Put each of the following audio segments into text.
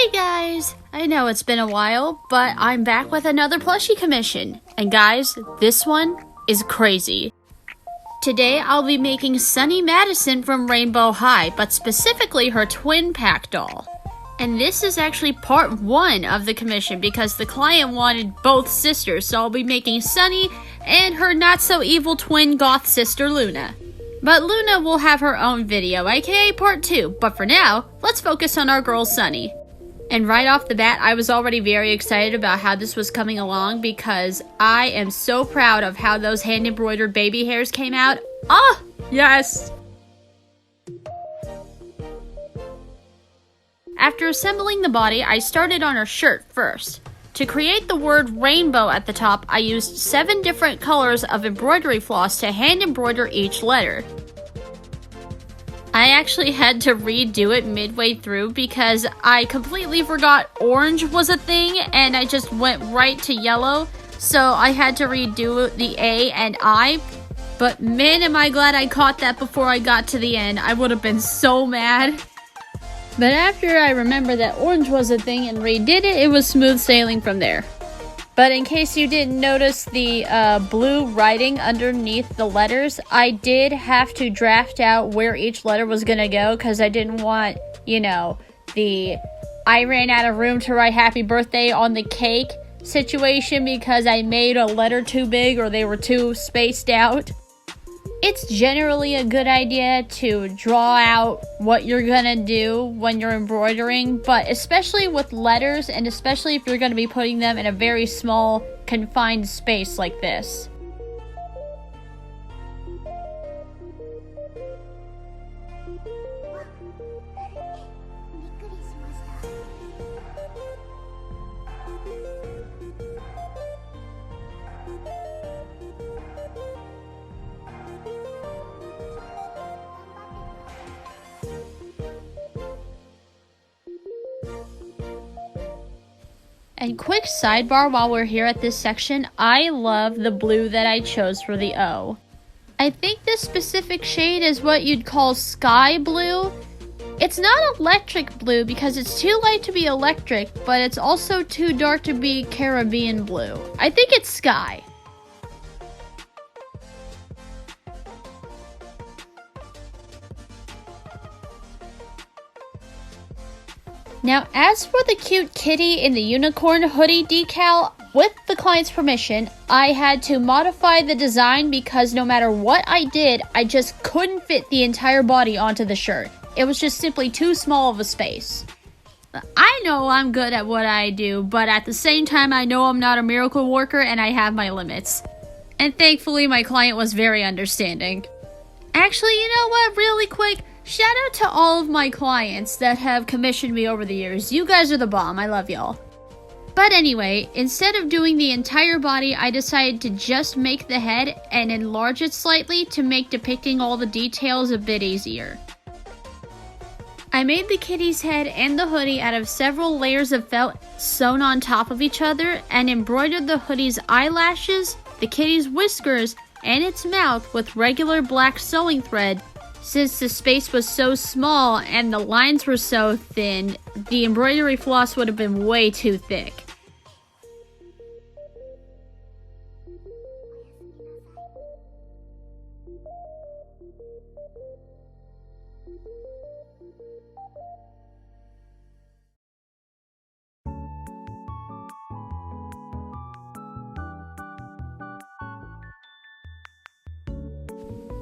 Hey guys! I know it's been a while, but I'm back with another Plushy commission. And guys, this one is crazy. Today I'll be making Sunny Madison from Rainbow High, but specifically her twin pack doll. And this is actually part 1 of the commission because the client wanted both sisters, so I'll be making Sunny and her not-so-evil twin goth sister Luna. But Luna will have her own video, aka part 2, but for now, let's focus on our girl Sunny. And right off the bat, I was already very excited about how this was coming along because I am so proud of how those hand-embroidered baby hairs came out. Ah, yes! After assembling the body, I started on her shirt first. To create the word rainbow at the top, I used 7 different colors of embroidery floss to hand embroider each letter. I actually had to redo it midway through because I completely forgot orange was a thing and I just went right to yellow, so I had to redo the A and I. But man, am I glad I caught that before I got to the end. I would have been so mad. But after I remembered that orange was a thing and redid it, it was smooth sailing from there. But in case you didn't notice the blue writing underneath the letters, I did have to draft out where each letter was gonna go because I didn't want, the I ran out of room to write happy birthday on the cake situation because I made a letter too big or they were too spaced out. It's generally a good idea to draw out what you're gonna do when you're embroidering, but especially with letters and especially if you're gonna be putting them in a very small, confined space like this. And quick sidebar while we're here at this section, I love the blue that I chose for the O. I think this specific shade is what you'd call sky blue. It's not electric blue because it's too light to be electric, but it's also too dark to be Caribbean blue. I think it's sky. Now, as for the cute kitty in the unicorn hoodie decal, with the client's permission, I had to modify the design because no matter what I did, I just couldn't fit the entire body onto the shirt. It was just simply too small of a space. I know I'm good at what I do, but at the same time, I know I'm not a miracle worker and I have my limits. And thankfully, my client was very understanding. Actually, you know what? Really quick. Shout out to all of my clients that have commissioned me over the years. You guys are the bomb. I love y'all. But anyway, instead of doing the entire body, I decided to just make the head and enlarge it slightly to make depicting all the details a bit easier. I made the kitty's head and the hoodie out of several layers of felt sewn on top of each other and embroidered the hoodie's eyelashes, the kitty's whiskers, and its mouth with regular black sewing thread. Since the space was so small and the lines were so thin, the embroidery floss would have been way too thick.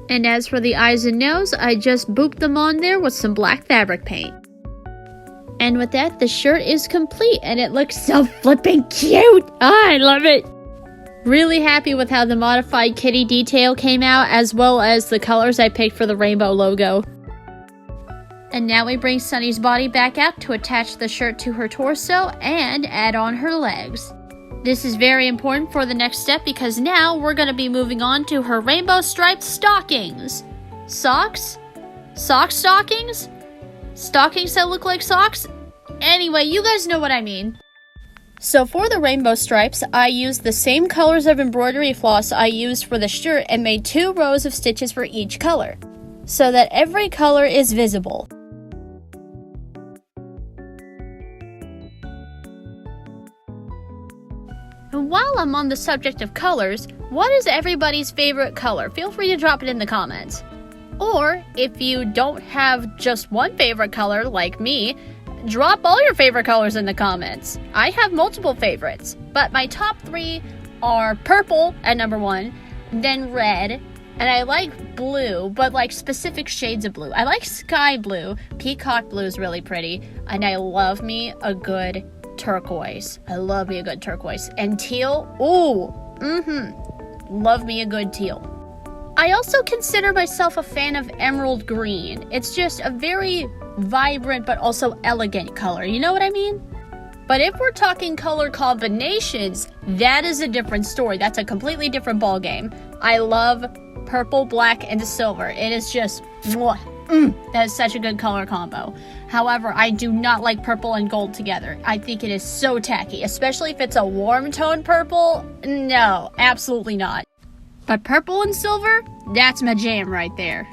And as for the eyes and nose, I just booped them on there with some black fabric paint. And with that, the shirt is complete and it looks so flippin' cute! Ah, I love it! Really happy with how the modified kitty detail came out as well as the colors I picked for the rainbow logo. And now we bring Sunny's body back out to attach the shirt to her torso and add on her legs. This is very important for the next step because now we're going to be moving on to her rainbow striped stockings. Socks? Sock stockings? Stockings that look like socks? Anyway, you guys know what I mean. So for the rainbow stripes, I used the same colors of embroidery floss I used for the shirt and made 2 rows of stitches for each color, so that every color is visible. And while I'm on the subject of colors, what is everybody's favorite color? Feel free to drop it in the comments. Or, if you don't have just one favorite color, like me, drop all your favorite colors in the comments. I have multiple favorites, but my top 3 are purple at number 1, then red, and I like blue, but like specific shades of blue. I like sky blue, peacock blue is really pretty, and I love me a good turquoise. I love me a good turquoise. And teal, ooh, love me a good teal. I also consider myself a fan of emerald green. It's just a very vibrant but also elegant color, you know what I mean? But if we're talking color combinations, that is a different story. That's a completely different ballgame. I love purple, black, and silver. It is just, mwah, that is such a good color combo. However, I do not like purple and gold together. I think it is so tacky, especially if it's a warm tone purple. No, absolutely not. But purple and silver, that's my jam right there.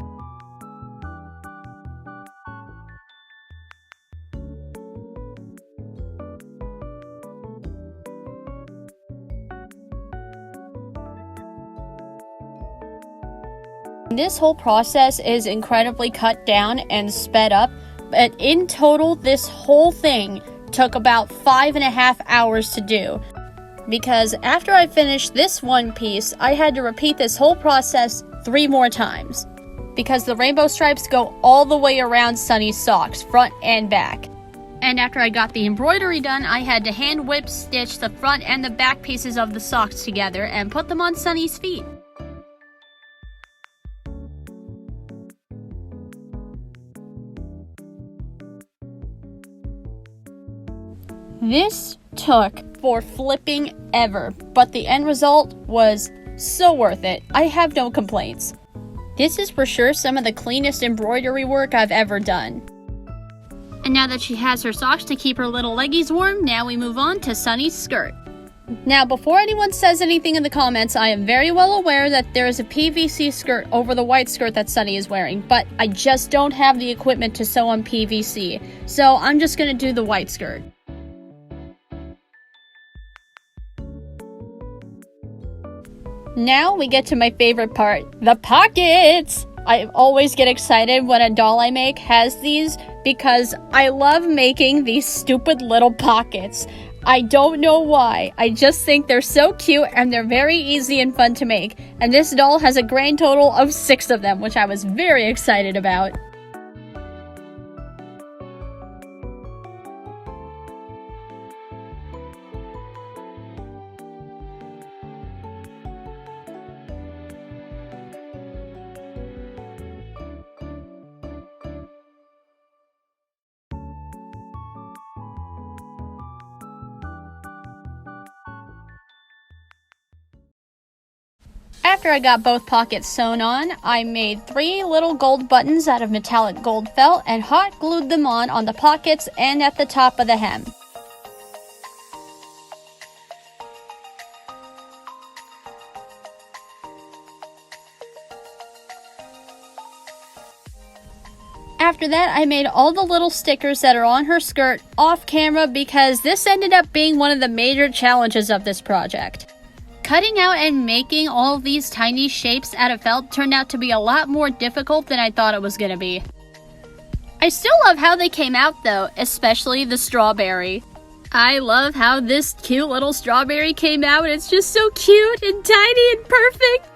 This whole process is incredibly cut down and sped up, but in total, this whole thing took about 5.5 hours to do. Because after I finished this one piece, I had to repeat this whole process 3 more times. Because the rainbow stripes go all the way around Sunny's socks, front and back. And after I got the embroidery done, I had to hand whip stitch the front and the back pieces of the socks together and put them on Sunny's feet. This took for flipping ever, but the end result was so worth it. I have no complaints. This is for sure some of the cleanest embroidery work I've ever done. And now that she has her socks to keep her little leggies warm, now we move on to Sunny's skirt. Now, before anyone says anything in the comments, I am very well aware that there is a PVC skirt over the white skirt that Sunny is wearing, but I just don't have the equipment to sew on PVC, so I'm just gonna do the white skirt. Now we get to my favorite part, the pockets! I always get excited when a doll I make has these because I love making these stupid little pockets. I don't know why, I just think they're so cute and they're very easy and fun to make. And this doll has a grand total of 6 of them, which I was very excited about. After I got both pockets sewn on, I made 3 little gold buttons out of metallic gold felt and hot glued them on the pockets and at the top of the hem. After that, I made all the little stickers that are on her skirt off camera because this ended up being one of the major challenges of this project. Cutting out and making all of these tiny shapes out of felt turned out to be a lot more difficult than I thought it was going to be. I still love how they came out though, especially the strawberry. I love how this cute little strawberry came out. It's just so cute and tiny and perfect.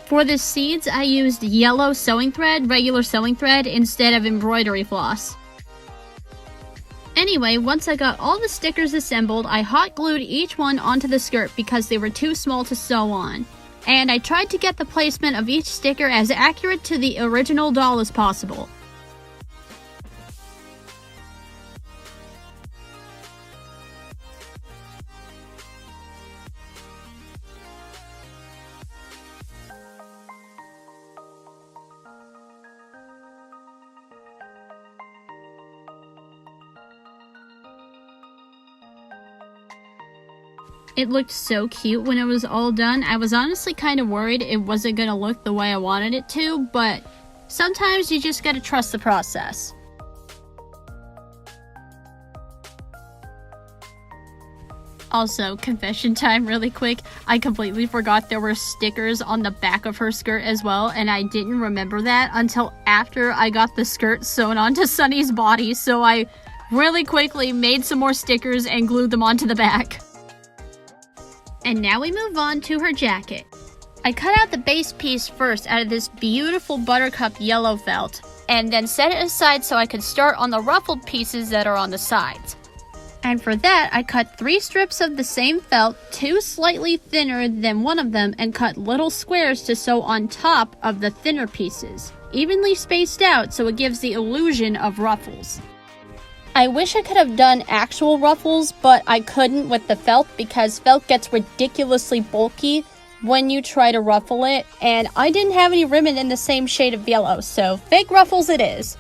For the seeds, I used yellow sewing thread, regular sewing thread, instead of embroidery floss. Anyway, once I got all the stickers assembled, I hot glued each one onto the skirt because they were too small to sew on. And I tried to get the placement of each sticker as accurate to the original doll as possible. It looked so cute when it was all done. I was honestly kind of worried it wasn't going to look the way I wanted it to, but sometimes you just gotta trust the process. Also, confession time really quick. I completely forgot there were stickers on the back of her skirt as well, and I didn't remember that until after I got the skirt sewn onto Sunny's body, so I really quickly made some more stickers and glued them onto the back. And now we move on to her jacket. I cut out the base piece first out of this beautiful buttercup yellow felt, and then set it aside so I could start on the ruffled pieces that are on the sides. And for that, I cut 3 strips of the same felt, 2 slightly thinner than one of them, and cut little squares to sew on top of the thinner pieces, evenly spaced out so it gives the illusion of ruffles. I wish I could have done actual ruffles, but I couldn't with the felt because felt gets ridiculously bulky when you try to ruffle it, and I didn't have any ribbon in the same shade of yellow, so fake ruffles it is.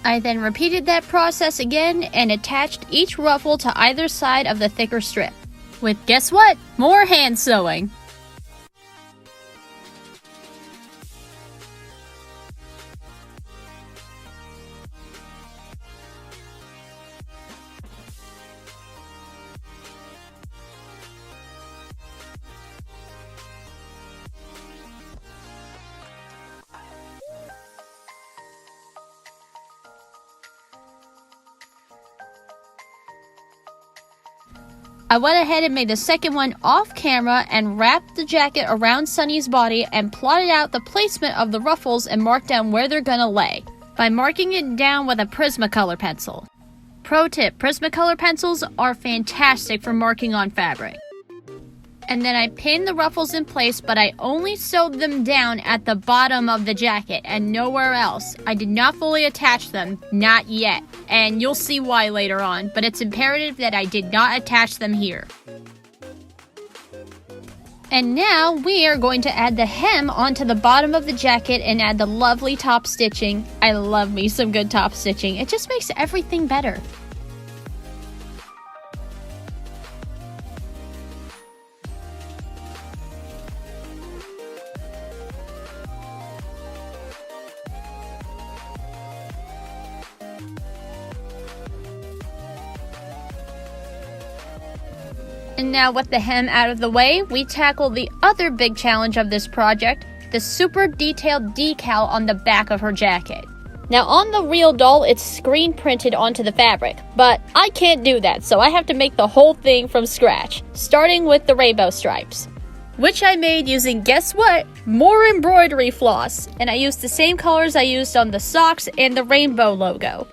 I then repeated that process again and attached each ruffle to either side of the thicker strip. With, guess what? More hand sewing! I went ahead and made the second one off camera and wrapped the jacket around Sunny's body and plotted out the placement of the ruffles and marked down where they're gonna lay by marking it down with a Prismacolor pencil. Pro tip, Prismacolor pencils are fantastic for marking on fabric. And then I pinned the ruffles in place, but I only sewed them down at the bottom of the jacket and nowhere else. I did not fully attach them, not yet, and you'll see why later on, but it's imperative that I did not attach them here. And now we are going to add the hem onto the bottom of the jacket and add the lovely top stitching. I love me some good top stitching. It just makes everything better. And now with the hem out of the way, we tackle the other big challenge of this project, the super detailed decal on the back of her jacket. Now on the real doll, it's screen printed onto the fabric, but I can't do that, so I have to make the whole thing from scratch, starting with the rainbow stripes, which I made using, guess what, more embroidery floss, and I used the same colors I used on the socks and the rainbow logo.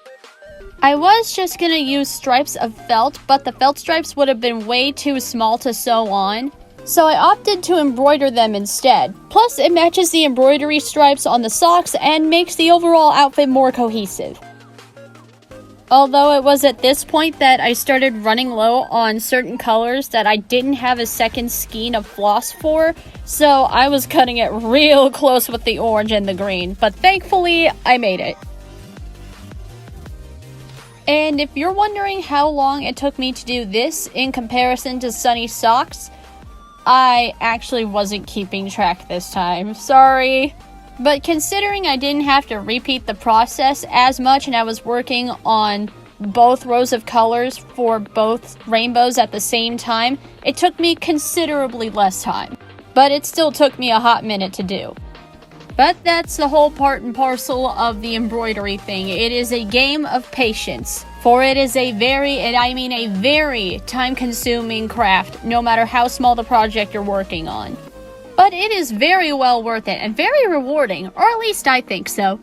I was just gonna use stripes of felt, but the felt stripes would have been way too small to sew on, so I opted to embroider them instead. Plus, it matches the embroidery stripes on the socks and makes the overall outfit more cohesive. Although it was at this point that I started running low on certain colors that I didn't have a second skein of floss for, so I was cutting it real close with the orange and the green, but thankfully, I made it. And if you're wondering how long it took me to do this in comparison to Sunny's socks, I actually wasn't keeping track this time. Sorry. But considering I didn't have to repeat the process as much and I was working on both rows of colors for both rainbows at the same time, it took me considerably less time. But it still took me a hot minute to do. But that's the whole part and parcel of the embroidery thing. It is a game of patience. For it is a very, and I mean a very, time-consuming craft, no matter how small the project you're working on. But it is very well worth it, and very rewarding, or at least I think so.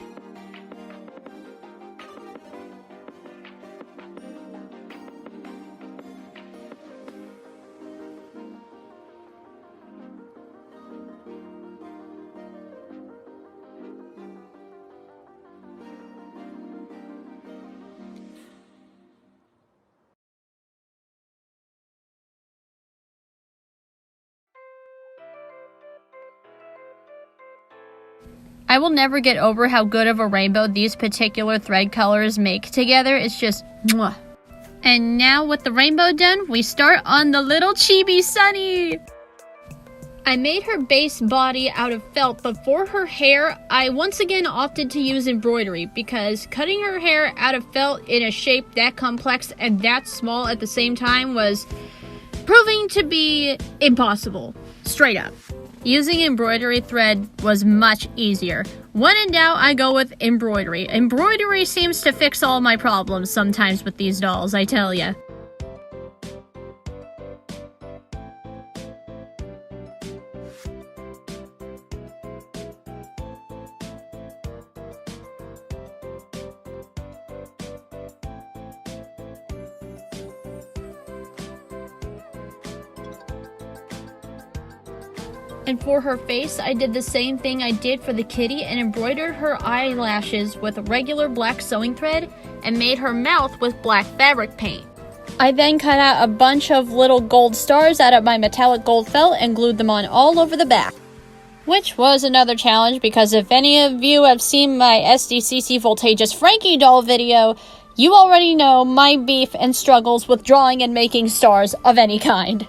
I will never get over how good of a rainbow these particular thread colors make together. It's just mwah. And now with the rainbow done, we start on the little chibi Sunny. I made her base body out of felt, but for her hair, I once again opted to use embroidery because cutting her hair out of felt in a shape that complex and that small at the same time was proving to be impossible. Straight up. Using embroidery thread was much easier. When in doubt, I go with embroidery. Embroidery seems to fix all my problems sometimes with these dolls, I tell ya. And for her face, I did the same thing I did for the kitty and embroidered her eyelashes with regular black sewing thread and made her mouth with black fabric paint. I then cut out a bunch of little gold stars out of my metallic gold felt and glued them on all over the back. Which was another challenge because if any of you have seen my SDCC Voltageous Frankie doll video, you already know my beef and struggles with drawing and making stars of any kind.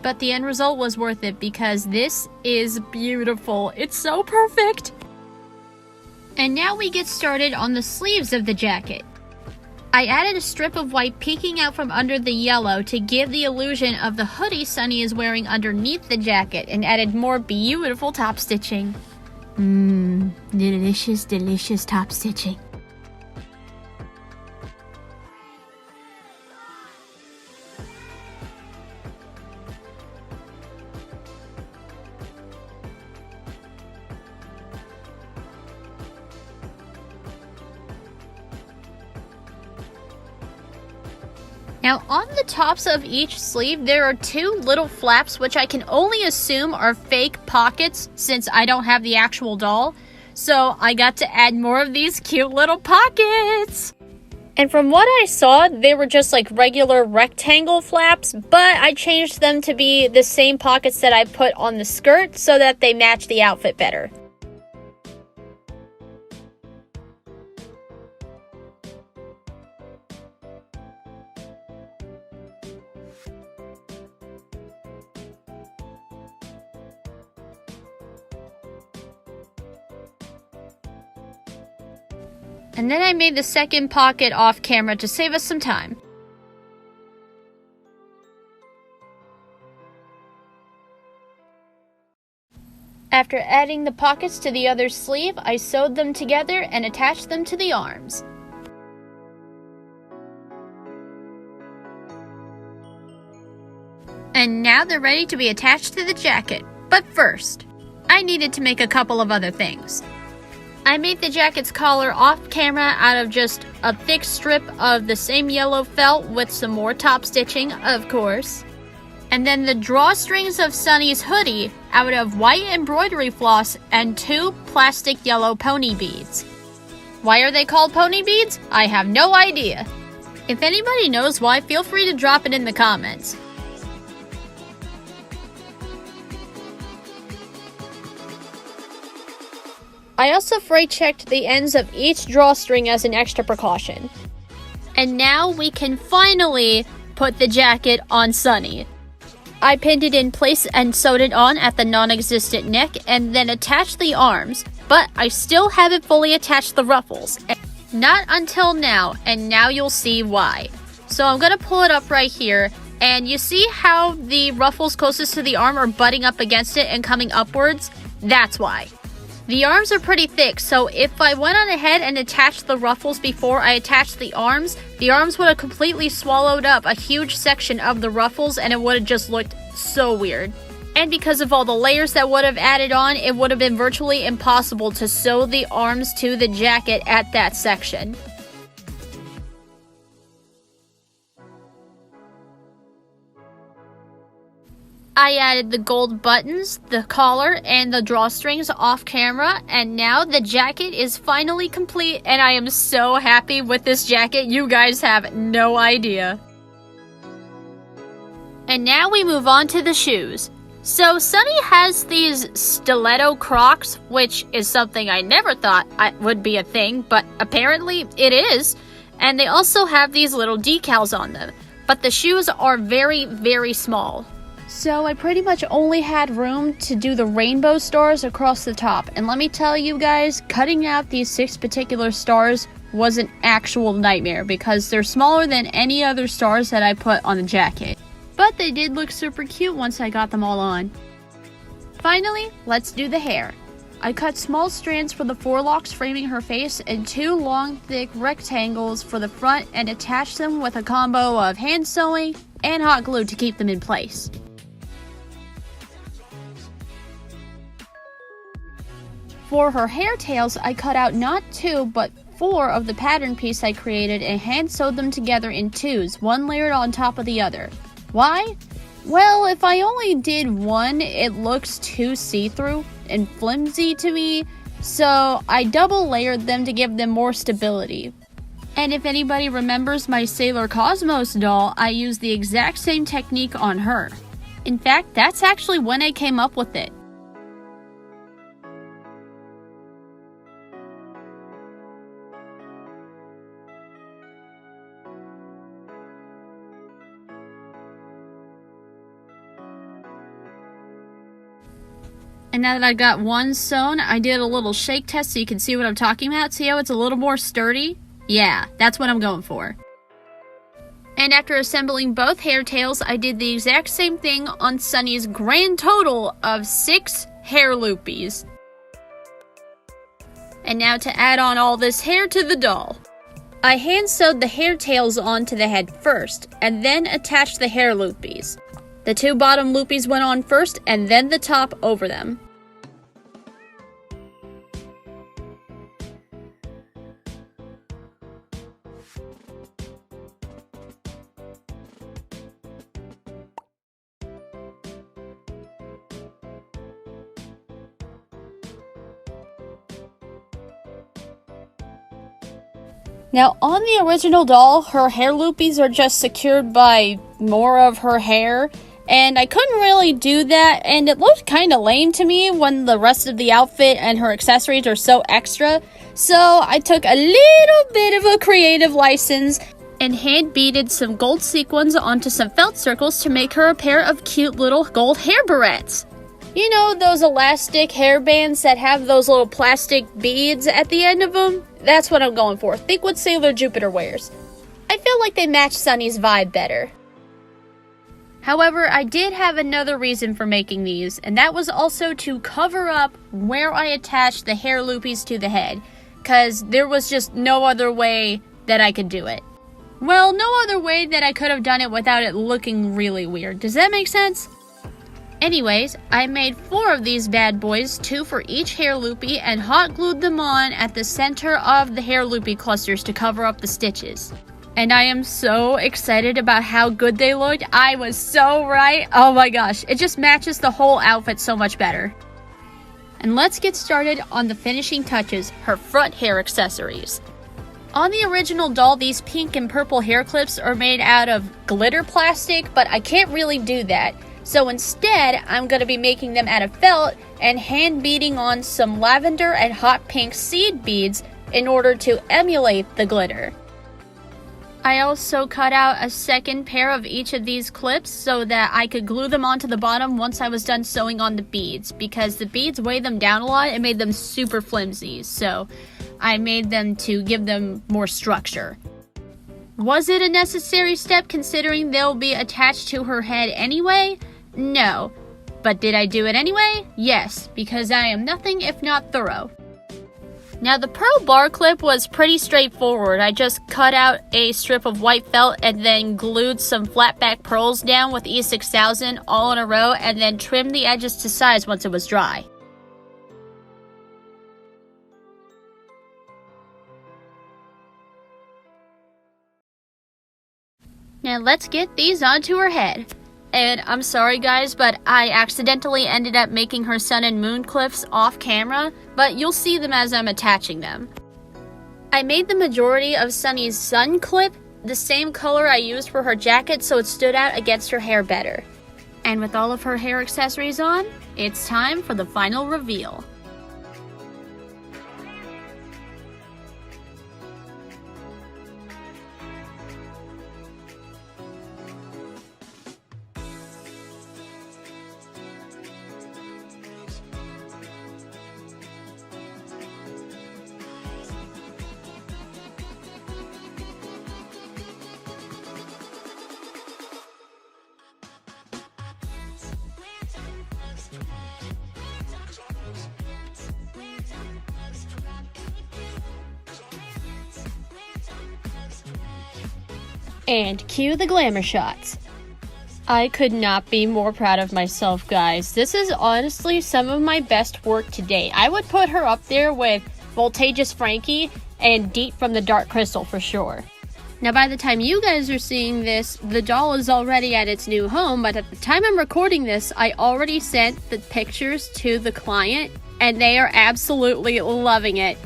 But the end result was worth it because this is beautiful. It's so perfect. And now we get started on the sleeves of the jacket. I added a strip of white peeking out from under the yellow to give the illusion of the hoodie Sunny is wearing underneath the jacket and added more beautiful top stitching. Delicious, delicious top stitching. Now, on the tops of each sleeve, there are two little flaps, which I can only assume are fake pockets since I don't have the actual doll. So I got to add more of these cute little pockets. And from what I saw, they were just like regular rectangle flaps, but I changed them to be the same pockets that I put on the skirt so that they match the outfit better. And then I made the second pocket off camera to save us some time. After adding the pockets to the other sleeve, I sewed them together and attached them to the arms. And now they're ready to be attached to the jacket. But first, I needed to make a couple of other things. I made the jacket's collar off camera out of just a thick strip of the same yellow felt with some more top stitching, of course. And then the drawstrings of Sunny's hoodie out of white embroidery floss and two plastic yellow pony beads. Why are they called pony beads? I have no idea. If anybody knows why, feel free to drop it in the comments. I also freight checked the ends of each drawstring as an extra precaution. And now we can finally put the jacket on Sunny. I pinned it in place and sewed it on at the non-existent neck and then attached the arms, but I still haven't fully attached the ruffles. Not until now, and now you'll see why. So I'm gonna pull it up right here, and you see how the ruffles closest to the arm are butting up against it and coming upwards? That's why. The arms are pretty thick, so if I went on ahead and attached the ruffles before I attached the arms would have completely swallowed up a huge section of the ruffles and it would have just looked so weird. And because of all the layers that would have added on, it would have been virtually impossible to sew the arms to the jacket at that section. I added the gold buttons, the collar, and the drawstrings off camera, and now the jacket is finally complete, and I am so happy with this jacket, you guys have no idea. And now we move on to the shoes. So Sunny has these stiletto Crocs, which is something I never thought would be a thing, but apparently it is. And they also have these little decals on them, but the shoes are very, very small. So I pretty much only had room to do the rainbow stars across the top. And let me tell you guys, cutting out these 6 particular stars was an actual nightmare because they're smaller than any other stars that I put on the jacket. But they did look super cute once I got them all on. Finally, let's do the hair. I cut small strands for the forelocks framing her face and 2 long, thick rectangles for the front and attached them with a combo of hand sewing and hot glue to keep them in place. For her hair tails, I cut out not 2 but 4 of the pattern piece I created and hand sewed them together in 2s, one layered on top of the other. Why? Well, if I only did one, it looks too see-through and flimsy to me, so I double layered them to give them more stability. And if anybody remembers my Sailor Cosmos doll, I used the exact same technique on her. In fact, that's actually when I came up with it. And now that I got one sewn, I did a little shake test so you can see what I'm talking about. See how it's a little more sturdy? Yeah, that's what I'm going for. And after assembling both hair tails, I did the exact same thing on Sunny's grand total of 6 hair loopies. And now to add on all this hair to the doll. I hand sewed the hair tails onto the head first, and then attached the hair loopies. The 2 bottom loopies went on first, and then the top over them. Now, on the original doll, her hair loopies are just secured by more of her hair, and I couldn't really do that, and it looked kind of lame to me when the rest of the outfit and her accessories are so extra, so I took a little bit of a creative license and hand beaded some gold sequins onto some felt circles to make her a pair of cute little gold hair barrettes. You know, those elastic hairbands that have those little plastic beads at the end of them? That's what I'm going for. Think what Sailor Jupiter wears. I feel like they match Sunny's vibe better. However, I did have another reason for making these, and that was also to cover up where I attached the hair loopies to the head, because there was just no other way that I could do it. Well, no other way that I could have done it without it looking really weird. Does that make sense? Anyways, I made 4 of these bad boys, 2 for each hair loopy, and hot glued them on at the center of the hair loopy clusters to cover up the stitches. And I am so excited about how good they looked. I was so right. Oh my gosh, it just matches the whole outfit so much better. And let's get started on the finishing touches, her front hair accessories. On the original doll, these pink and purple hair clips are made out of glitter plastic, but I can't really do that. So instead, I'm going to be making them out of felt and hand beading on some lavender and hot pink seed beads in order to emulate the glitter. I also cut out a second pair of each of these clips so that I could glue them onto the bottom once I was done sewing on the beads, because the beads weighed them down a lot and made them super flimsy, so I made them to give them more structure. Was it a necessary step considering they'll be attached to her head anyway? No. But did I do it anyway? Yes, because I am nothing if not thorough. Now the pearl bar clip was pretty straightforward. I just cut out a strip of white felt and then glued some flat back pearls down with E6000 all in a row and then trimmed the edges to size once it was dry. Now let's get these onto her head. And I'm sorry guys, but I accidentally ended up making her sun and moon clips off camera, but you'll see them as I'm attaching them. I made the majority of Sunny's sun clip the same color I used for her jacket so it stood out against her hair better. And with all of her hair accessories on, it's time for the final reveal. And cue the glamour shots. I could not be more proud of myself, guys. This is honestly some of my best work to date. I would put her up there with Voltageous Frankie and Deep from the Dark Crystal for sure. Now, by the time you guys are seeing this, the doll is already at its new home, but at the time I'm recording this, I already sent the pictures to the client, and they are absolutely loving it.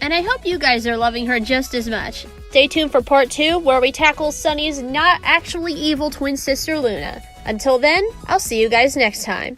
And I hope you guys are loving her just as much. Stay tuned for part 2, where we tackle Sunny's not actually evil twin sister Luna. Until then, I'll see you guys next time.